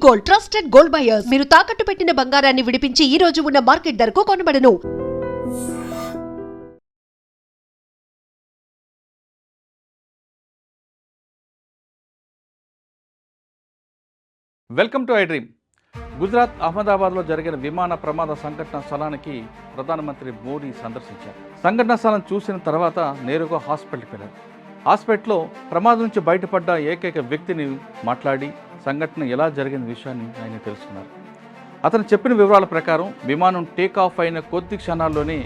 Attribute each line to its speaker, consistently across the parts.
Speaker 1: Gold, trusted gold buyers. మీరు తాకట్టు పెట్టిన బంగారాన్ని విడిపించి ఈ రోజు ఉన్న మార్కెట్ ధరకు కొనబడను.
Speaker 2: Welcome to I dream. Gujarat అహ్మదాబాద్లో జరిగిన విమాన ప్రమాద సంఘటన స్థలానికి ప్రధానమంత్రి మోడీ సందర్శించారు. సంఘటన స్థలం చూసిన తర్వాత నేరుగా హాస్పిటల్కి వెళ్ళారు. హాస్పిటల్లో ప్రమాదం నుంచి బయటపడ్డ ఏకైక వ్యక్తిని మాట్లాడి సంఘటన ఎలా జరిగిన విషయాన్ని ఆయన తెలుసుకున్నారు. అతను చెప్పిన వివరాల ప్రకారం విమానం టేక్ ఆఫ్ అయిన కొద్ది క్షణాల్లోనే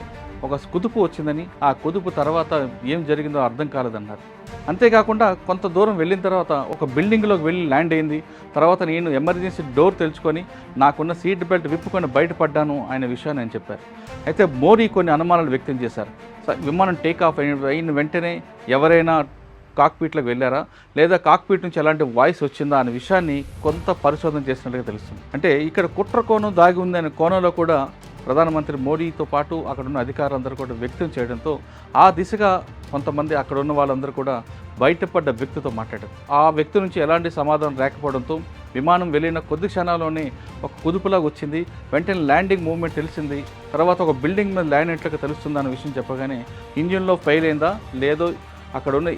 Speaker 2: ఒక కుదుపు వచ్చిందని, ఆ కుదుపు తర్వాత ఏం జరిగిందో అర్థం కాలేదన్నారు. అంతేకాకుండా కొంత దూరం వెళ్ళిన తర్వాత ఒక బిల్డింగ్లోకి వెళ్ళి ల్యాండ్ అయింది. తర్వాత నేను ఎమర్జెన్సీ డోర్ తెలుసుకొని నాకున్న సీట్ బెల్ట్ విప్పుకొని బయటపడ్డాను ఆయన విషయాన్ని ఆయన చెప్పారు. అయితే మోడీ కొన్ని అనుమానాలు వ్యక్తం చేశారు. విమానం టేక్ ఆఫ్ అయిన వెంటనే ఎవరైనా కాక్పీట్లోకి వెళ్ళారా, లేదా కాక్పీట్ నుంచి ఎలాంటి వాయిస్ వచ్చిందా అనే విషయాన్ని కొంత పరిశోధన చేసినట్టుగా తెలుస్తుంది. అంటే ఇక్కడ కుట్ర కోణం దాగి ఉంది అనే కోణంలో కూడా ప్రధానమంత్రి మోడీతో పాటు అక్కడ ఉన్న అధికారులందరూ కూడా వ్యక్తం చేయడంతో ఆ దిశగా కొంతమంది అక్కడ ఉన్న వాళ్ళందరూ కూడా బయటపడ్డ వ్యక్తితో మాట్లాడారు. ఆ వ్యక్తి నుంచి ఎలాంటి సమాధానం రాకపోవడంతో విమానం వెళ్ళిన కొద్ది క్షణాల్లోనే ఒక కుదుపులాగా వచ్చింది. వెంటనే ల్యాండింగ్ మూవ్మెంట్ తెలిసింది. తర్వాత ఒక బిల్డింగ్ మీద ల్యాండ్ అయినట్లుగా తెలుస్తుంది అన్న విషయం చెప్పగానే ఇంజిన్లో ఫెయిల్ అయిందా, లేదో అక్కడ ఉన్న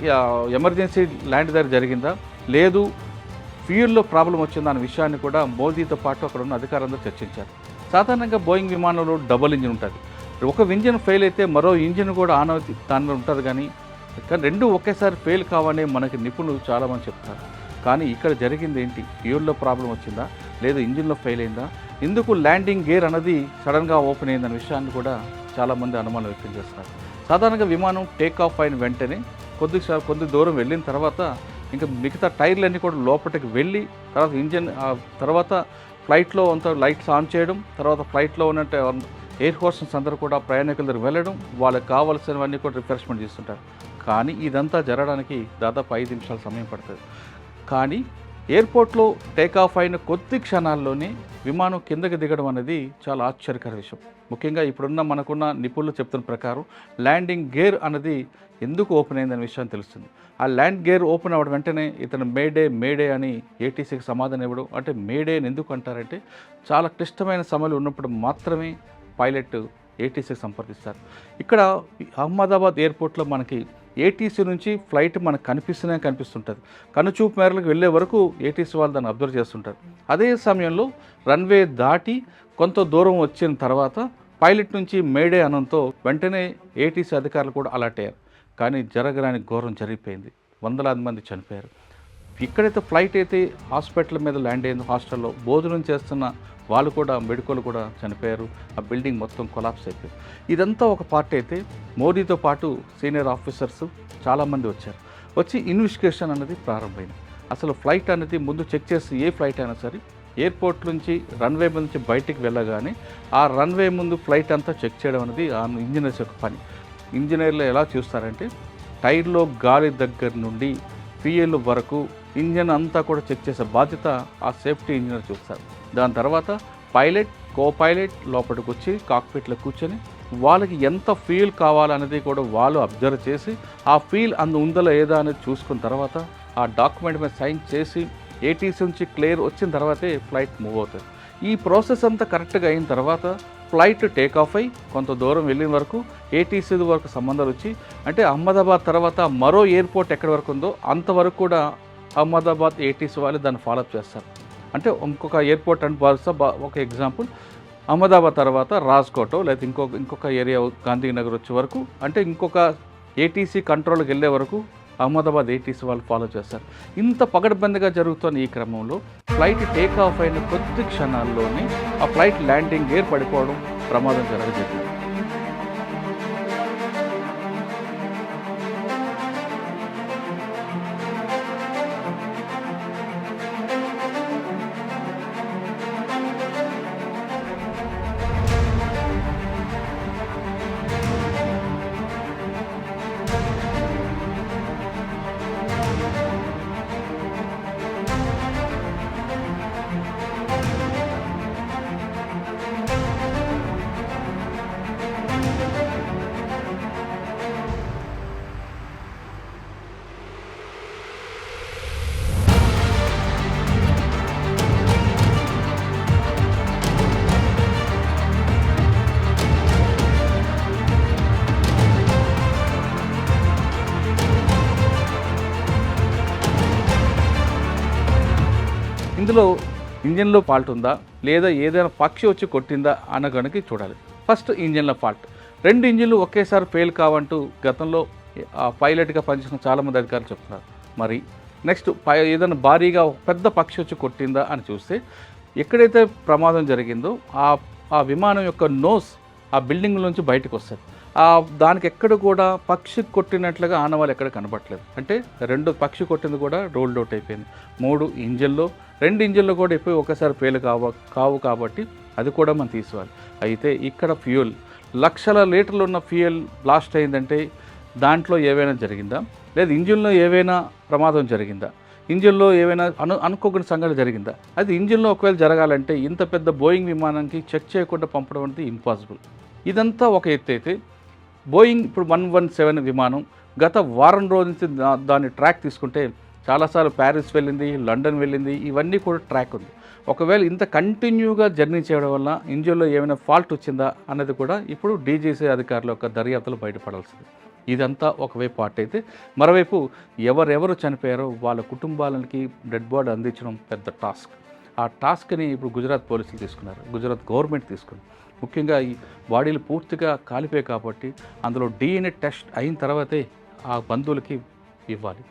Speaker 2: ఎమర్జెన్సీ ల్యాండ్ దగ్గర జరిగిందా, లేదు ఫ్యూయల్లో ప్రాబ్లం వచ్చిందా అనే విషయాన్ని కూడా మోదీతో పాటు అక్కడ ఉన్న అధికారులందరూ చర్చించారు. సాధారణంగా బోయింగ్ విమానంలో డబుల్ ఇంజిన్ ఉంటుంది. ఒక ఇంజిన్ ఫెయిల్ అయితే మరో ఇంజిన్ కూడా ఆన్ అవుతుంది దానిలో ఉంటుంది. కానీ రెండు ఒకేసారి ఫెయిల్ కావని మనకి నిపుణులు చాలామంది చెప్తారు. కానీ ఇక్కడ జరిగింది ఏంటి? ఫ్యూయల్లో ప్రాబ్లం వచ్చిందా, లేదు ఇంజిన్లో ఫెయిల్ అయిందా, ఎందుకు ల్యాండింగ్ గేర్ అన్నది సడన్గా ఓపెన్ అయిందనే విషయాన్ని కూడా చాలామంది అనుమానం వ్యక్తం చేస్తారు. సాధారణంగా విమానం టేక్ ఆఫ్ అయిన వెంటనే కొద్ది దూరం వెళ్ళిన తర్వాత ఇంకా మిగతా టైర్లన్నీ కూడా లోపలికి వెళ్ళి తర్వాత ఇంజిన్ తర్వాత ఫ్లైట్లో అంతా లైట్స్ ఆన్ చేయడం, తర్వాత ఫ్లైట్లో ఉన్న ఎయిర్ హోస్టెస్ అందరూ కూడా ప్రయాణికుల దగ్గర వెళ్ళడం, వాళ్ళకి కావాల్సినవన్నీ కూడా రిఫ్రెష్మెంట్ చేస్తుంటారు. కానీ ఇదంతా జరగడానికి దాదాపు 5 నిమిషాల సమయం పడుతుంది. కానీ ఎయిర్పోర్ట్లో టేక్ ఆఫ్ అయిన కొద్ది క్షణాల్లోనే విమానం కిందకి దిగడం అనేది చాలా ఆశ్చర్యకర విషయం. ముఖ్యంగా ఇప్పుడున్న మనకున్న నిపుణులు చెప్తున్న ప్రకారం ల్యాండింగ్ గేర్ అనేది ఎందుకు ఓపెన్ అయిందనే విషయం తెలుస్తుంది. ఆ ల్యాండ్ గేర్ ఓపెన్ అవ్వడం వెంటనే ఇతను మేడే అని ఏటీసీకి సమాధానం ఇవ్వడం. అంటే మేడే అని ఎందుకు అంటారంటే చాలా క్లిష్టమైన సమయాలు ఉన్నప్పుడు మాత్రమే పైలట్ ఏటీసీకి సంప్రదిస్తారు. ఇక్కడ అహ్మదాబాద్ ఎయిర్పోర్ట్లో మనకి ఏటీసీ నుంచి ఫ్లైట్ మనకు కనిపిస్తుంటుంది. కనుచూపు మేరలకు వెళ్ళే వరకు ఏటీసీ వాళ్ళు దాన్ని అబ్జర్వ్ చేస్తుంటారు. అదే సమయంలో రన్వే దాటి కొంత దూరం వచ్చిన తర్వాత పైలట్ నుంచి మేడే అనంతో వెంటనే ఏటీసీ అధికారులు కూడా అలర్ట్ అయ్యారు. కానీ జరగరాని ఘోరం జరిగిపోయింది. వందలాది మంది చనిపోయారు. ఇక్కడైతే ఫ్లైట్ అయితే హాస్పిటల్ మీద ల్యాండ్ అయింది, హాస్టల్లో భోజనం చేస్తున్న వాళ్ళు కూడా మెడికల్ కూడా చనిపోయారు. ఆ బిల్డింగ్ మొత్తం కొలాప్స్ అయిపోయింది. ఇదంతా ఒక పార్ట్ అయితే మోడీతో పాటు సీనియర్ ఆఫీసర్స్ చాలామంది వచ్చి ఇన్వెస్టిగేషన్ అనేది ప్రారంభమైంది. అసలు ఫ్లైట్ అనేది ముందు చెక్ చేసి ఏ ఫ్లైట్ అయినా సరే ఎయిర్పోర్ట్ నుంచి రన్వే నుంచి బయటికి వెళ్ళగానే ఆ రన్వే ముందు ఫ్లైట్ అంతా చెక్ చేయడం అనేది ఆ ఇంజనీర్స్ యొక్క పని. ఇంజనీర్లు ఎలా చూస్తారంటే టైర్లో గాలి దగ్గర నుండి ఫ్యూయల్ వరకు ఇంజన్ అంతా కూడా చెక్ చేసే బాధ్యత ఆ సేఫ్టీ ఇంజనీర్ చూస్తారు. దాని తర్వాత పైలట్, కో పైలట్ లోపలికి వచ్చి కాక్పిట్లో కూర్చొని వాళ్ళకి ఎంత ఫ్యూయల్ కావాలనేది కూడా వాళ్ళు అబ్జర్వ్ చేసి ఆ ఫ్యూయల్ ఉందో లేదా అనేది చూసుకున్న తర్వాత ఆ డాక్యుమెంట్ మీద సైన్ చేసి ఏటీసీ నుంచి క్లియర్ వచ్చిన తర్వాతే ఫ్లైట్ మూవ్ అవుతుంది. ఈ ప్రాసెస్ అంతా కరెక్ట్గా అయిన తర్వాత ఫ్లైట్ టేక్ ఆఫ్ అయ్యి కొంత దూరం వెళ్ళిన వరకు ఏటీసీ వరకు సంబంధాలు వచ్చి, అంటే అహ్మదాబాద్ తర్వాత మరో ఎయిర్పోర్ట్ ఎక్కడి వరకు ఉందో అంతవరకు కూడా అహ్మదాబాద్ ఏటీసీ వాళ్ళు దాన్ని ఫాలోఅప్ చేస్తారు. అంటే ఇంకొక ఎయిర్పోర్ట్ అని ఒక ఎగ్జాంపుల్ అహ్మదాబాద్ తర్వాత రాజ్కోటో లేదా ఇంకొక ఏరియా గాంధీనగర్ వచ్చే వరకు, అంటే ఇంకొక ఏటీసీ కంట్రోల్కి వెళ్ళే వరకు అహ్మదాబాద్ ఏటీసీ వాళ్ళు ఫాలో చేస్తారు. ఇంత పగడబందిగా జరుగుతున్న ఈ క్రమంలో ఫ్లైట్ టేక్ ఆఫ్ అయిన కొద్ది క్షణాల్లోనే ఆ ఫ్లైట్ ల్యాండింగ్ గేర్ పడిపోవడం, ప్రమాదం జరగజేసింది. ఇందులో ఇంజిన్లో ఫాల్ట్ ఉందా లేదా ఏదైనా పక్షి వచ్చి కొట్టిందా అన్న కనుక చూడాలి. First ఇంజిన్లో fault. 2 ఇంజిన్లు ఒకేసారి ఫెయిల్ కావంటూ గతంలో పైలట్గా పనిచేసిన చాలామంది అధికారులు చెప్తున్నారు. మరి నెక్స్ట్ ఏదైనా భారీగా పెద్ద పక్షి వచ్చి కొట్టిందా అని చూస్తే ఎక్కడైతే ప్రమాదం జరిగిందో ఆ విమానం యొక్క నోస్ ఆ బిల్డింగ్ నుంచి బయటకు వస్తుంది. దానికి ఎక్కడ కూడా పక్షి కొట్టినట్లుగా ఆనవాళ్ళు ఎక్కడ కనబడట్లేదు. అంటే 2 పక్షి కొట్టింది కూడా రోల్డ్ అవుట్ అయిపోయింది. 3 ఇంజిన్లో 2 ఇంజిన్లు కూడా ఎప్పుడు ఒకసారి ఫెయిల్ కావు కాబట్టి అది కూడా మనం తీసుకోవాలి. అయితే ఇక్కడ ఫ్యూయల్ లక్షల లీటర్లు ఉన్న ఫ్యూయల్ బ్లాస్ట్ అయిందంటే దాంట్లో ఏవైనా జరిగిందా, లేదా ఇంజిన్లో ఏవైనా ప్రమాదం జరిగిందా, ఇంజిన్లో ఏవైనా అనుకోకుండా సంఘటన జరిగిందా? అది ఇంజిన్లో ఒకవేళ జరగాలంటే ఇంత పెద్ద బోయింగ్ విమానానికి చెక్ చేయకుండా పంపడం అనేది ఇంపాసిబుల్. ఇదంతా ఒక ఎత్తు అయితే బోయింగ్ ఇప్పుడు 117 విమానం గత వారం రోజు నుంచి దాని ట్రాక్ తీసుకుంటే చాలాసార్లు ప్యారిస్ వెళ్ళింది, లండన్ వెళ్ళింది, ఇవన్నీ కూడా ట్రాక్ ఉంది. ఒకవేళ ఇంత కంటిన్యూగా జర్నీ చేయడం వల్ల ఇంజిన్లో ఏమైనా ఫాల్ట్ వచ్చిందా అన్నది కూడా ఇప్పుడు డీజీసీ అధికారుల యొక్క దర్యాప్తులో బయటపడాల్సింది. ఇదంతా ఒకవైపు పార్ట్ అయితే, మరోవైపు ఎవరెవరు చనిపోయారో వాళ్ళ కుటుంబాలకి డెడ్ బాడీ అందించడం పెద్ద టాస్క్. ఆ టాస్క్ని ఇప్పుడు గుజరాత్ పోలీసులు తీసుకున్నారు, గుజరాత్ గవర్నమెంట్ తీసుకుంది. ముఖ్యంగా ఈ బాడీలు పూర్తిగా కాలిపోయాయి కాబట్టి అందులో DNA టెస్ట్ అయిన తర్వాతే ఆ బంధువులకి ఇవ్వాలి.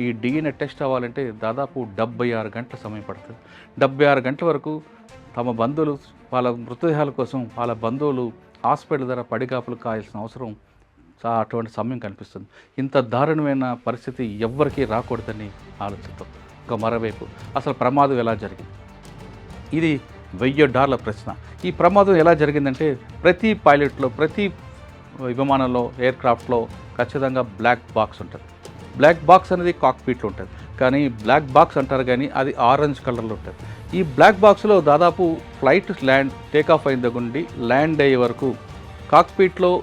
Speaker 2: ఈ DNA టెస్ట్ అవ్వాలంటే దాదాపు 76 గంటల సమయం పడుతుంది. 76 గంటల వరకు తమ బంధువులు వాళ్ళ మృతదేహాల కోసం వాళ్ళ బంధువులు హాస్పిటల్ ధర పడిగాపులు కాయాల్సిన అవసరం అటువంటి సమయం కనిపిస్తుంది. ఇంత దారుణమైన పరిస్థితి ఎవ్వరికీ రాకూడదని ఆలోచిస్తాం. ఇంకా మరోవైపు అసలు ప్రమాదం ఎలా జరిగింది, ఇది $1000 ప్రశ్న. ఈ ప్రమాదం ఎలా జరిగిందంటే ప్రతి పైలట్లో ప్రతి విమానంలో ఎయిర్క్రాఫ్ట్లో ఖచ్చితంగా బ్లాక్ బాక్స్ ఉంటుంది. బ్లాక్ బాక్స్ అనేది కాక్పిట్లో ఉంటుంది, కానీ బ్లాక్ బాక్స్ అంటారు కానీ అది ఆరెంజ్ కలర్లో ఉంటుంది. ఈ బ్లాక్ బాక్స్లో దాదాపు ఫ్లైట్ టేక్ ఆఫ్ అయిన దగ్గర నుండి ల్యాండ్ అయ్యే వరకు కాక్పిట్లో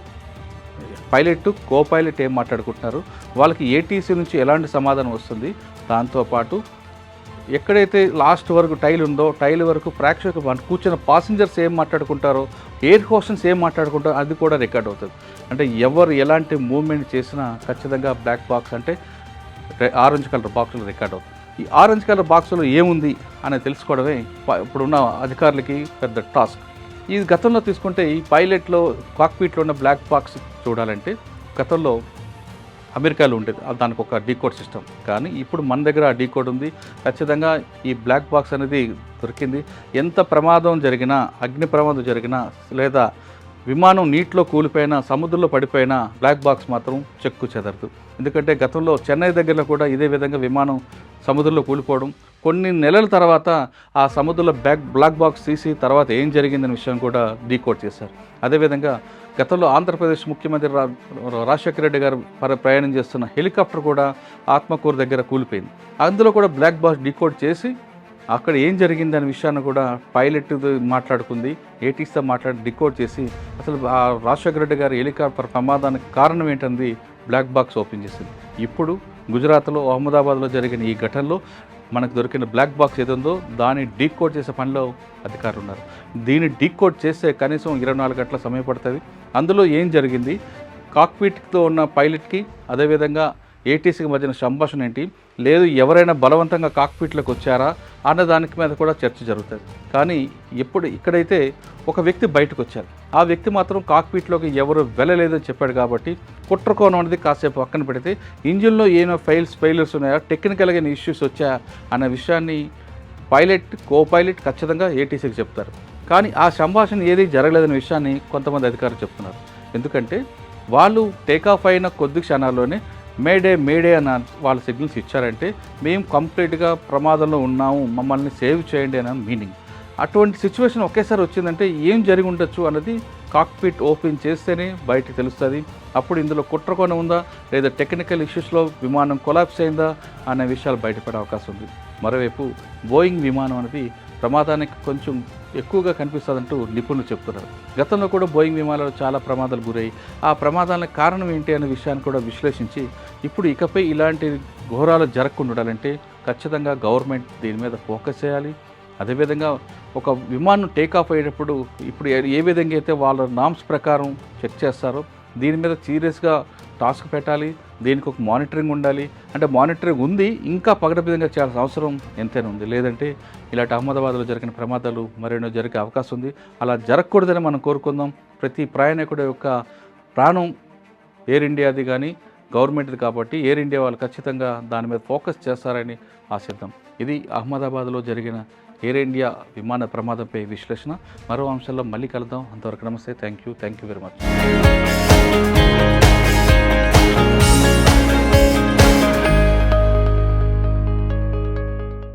Speaker 2: పైలట్ కో పైలట్ ఏం మాట్లాడుకుంటున్నారు, వాళ్ళకి ఏటీసీ నుంచి ఎలాంటి సమాధానం వస్తుంది, దాంతోపాటు ఎక్కడైతే లాస్ట్ వరకు టైల్ ఉందో టైల్ వరకు ప్రేక్షకులు కూర్చున్న పాసింజర్స్ ఏం మాట్లాడుకుంటారో, ఎయిర్ హోస్టెస్ ఏం మాట్లాడుకుంటారో అది కూడా రికార్డ్ అవుతుంది. అంటే ఎవరు ఎలాంటి మూవ్మెంట్ చేసినా ఖచ్చితంగా బ్లాక్ బాక్స్ అంటే ఆరెంజ్ కలర్ బాక్స్లో రికార్డ్ అవుతుంది. ఈ ఆరెంజ్ కలర్ బాక్స్లో ఏముంది అనేది తెలుసుకోవడమే ఇప్పుడున్న అధికారులకి పెద్ద టాస్క్. ఈ గతంలో తీసుకుంటే ఈ పైలట్లో కాక్పిట్లో ఉన్న బ్లాక్ బాక్స్ చూడాలంటే గతంలో అమెరికాలో ఉండేది, దానికి ఒక డీకోడ్ సిస్టమ్. కానీ ఇప్పుడు మన దగ్గర ఆ డీకోడ్ ఉంది. ఖచ్చితంగా ఈ బ్లాక్ బాక్స్ అనేది దొరికింది. ఎంత ప్రమాదం జరిగినా, అగ్ని ప్రమాదం జరిగినా, లేదా విమానం నీటిలో కూలిపోయినా, సముద్రంలో పడిపోయినా బ్లాక్ బాక్స్ మాత్రం చెక్కు చెదరదు. ఎందుకంటే గతంలో చెన్నై దగ్గరలో కూడా ఇదే విధంగా విమానం సముద్రంలో కూలిపోవడం, కొన్ని నెలల తర్వాత ఆ సముద్రంలో బ్లాక్ బాక్స్ తీసి తర్వాత ఏం జరిగిందనే విషయం కూడా డీకోడ్ చేశారు. అదేవిధంగా గతంలో ఆంధ్రప్రదేశ్ ముఖ్యమంత్రి రాజశేఖర రెడ్డి గారు ప్రయాణం చేస్తున్న హెలికాప్టర్ కూడా ఆత్మకూరు దగ్గర కూలిపోయింది. అందులో కూడా బ్లాక్ బాక్స్ డీకోడ్ చేసి అక్కడ ఏం జరిగింది అనే విషయాన్ని కూడా పైలట్ మాట్లాడుకుంది, ఏటీసీతో డీకోడ్ చేసి అసలు ఆ రాజశేఖర రెడ్డి గారి హెలికాప్టర్ ప్రమాదానికి కారణం ఏంటంది బ్లాక్ బాక్స్ ఓపెన్ చేసింది. ఇప్పుడు గుజరాత్లో అహ్మదాబాద్లో జరిగిన ఈ ఘటనలో మనకు దొరికిన బ్లాక్ బాక్స్ ఏదుందో దాన్ని డీకోడ్ చేసే పనిలో అధికారులు ఉన్నారు. దీన్ని డీకోడ్ చేస్తే కనీసం 24 గంటల సమయం పడుతుంది. అందులో ఏం జరిగింది, కాక్పిట్తో ఉన్న పైలట్కి అదేవిధంగా ఏటీసీకి మధ్యన సంభాషణ ఏంటి, లేదు ఎవరైనా బలవంతంగా కాక్పిట్లోకి వచ్చారా అన్న దానికి మీద కూడా చర్చ జరుగుతుంది. కానీ ఇక్కడైతే ఒక వ్యక్తి బయటకు వచ్చారు, ఆ వ్యక్తి మాత్రం కాక్పిట్లోకి ఎవరు వెళ్ళలేదని చెప్పాడు. కాబట్టి కుట్రకోణం అనేది కాసేపు పక్కన పెడితే ఇంజిన్లో ఏమైనా ఫెయిల్యూర్స్ ఉన్నాయా, టెక్నికల్గా ఇష్యూస్ వచ్చాయా అన్న విషయాన్ని పైలట్ కో పైలట్ ఖచ్చితంగా ఏటీసీకి చెప్తారు. కానీ ఆ సంభాషణ ఏది జరగలేదనే విషయాన్ని కొంతమంది అధికారులు చెప్తున్నారు. ఎందుకంటే వాళ్ళు టేకాఫ్ అయిన కొద్ది క్షణాల్లోనే మేడే అన్న వాళ్ళ సిగ్నల్స్ ఇచ్చారంటే మేము కంప్లీట్గా ప్రమాదంలో ఉన్నాము, మమ్మల్ని సేవ్ చేయండి అన్న మీనింగ్. అటువంటి సిచ్యువేషన్ ఒకేసారి వచ్చిందంటే ఏం జరిగి ఉండొచ్చు అన్నది కాక్పిట్ ఓపెన్ చేస్తేనే బయటకు తెలుస్తుంది. అప్పుడు ఇందులో కుట్రకోణం ఉందా లేదా టెక్నికల్ ఇష్యూస్లో విమానం కొలాప్స్ అయిందా అనే విషయాలు బయటపడే అవకాశం ఉంది. మరోవైపు బోయింగ్ విమానం అనేది ప్రమాదానికి కొంచెం ఎక్కువగా కనిపిస్తుందంటూ నిపుణులు చెప్తున్నారు. గతంలో కూడా బోయింగ్ విమానాలు చాలా ప్రమాదాలు గురయ్యి ఆ ప్రమాదాలకు కారణం ఏంటి అనే విషయాన్ని కూడా విశ్లేషించి ఇప్పుడు ఇకపై ఇలాంటి ఘోరాలు జరగకుండా ఉండాలంటే ఖచ్చితంగా గవర్నమెంట్ దీని మీద ఫోకస్ చేయాలి. అదేవిధంగా ఒక విమానం టేకాఫ్ అయ్యేటప్పుడు ఇప్పుడు ఏ విధంగా అయితే వాళ్ళ నామ్స్ ప్రకారం చెక్ చేస్తారో దీని మీద సీరియస్గా టాస్క్ పెట్టాలి, దీనికి ఒక మానిటరింగ్ ఉండాలి. అంటే మానిటరింగ్ ఉంది, ఇంకా పగడబిందంగా చేయాల్సిన అవసరం ఎంతైనా ఉంది. లేదంటే ఇలాంటి అహ్మదాబాద్లో జరిగిన ప్రమాదాలు మరెన్నో జరిగే అవకాశం ఉంది. అలా జరగకూడదని మనం కోరుకుందాం. ప్రతి ప్రయాణికుడి యొక్క ప్రాణం ఎయిర్ ఇండియాది కానీ గవర్నమెంట్ది కాబట్టి ఎయిర్ ఇండియా వాళ్ళు ఖచ్చితంగా దాని మీద ఫోకస్ చేస్తారని ఆశిద్దాం. ఇది అహ్మదాబాద్లో జరిగిన ఎయిర్ ఇండియా విమాన ప్రమాదంపై విశ్లేషణ. మరో అంశంలో మళ్ళీ కలుద్దాం. అంతవరకు నమస్తే. Thank you very much.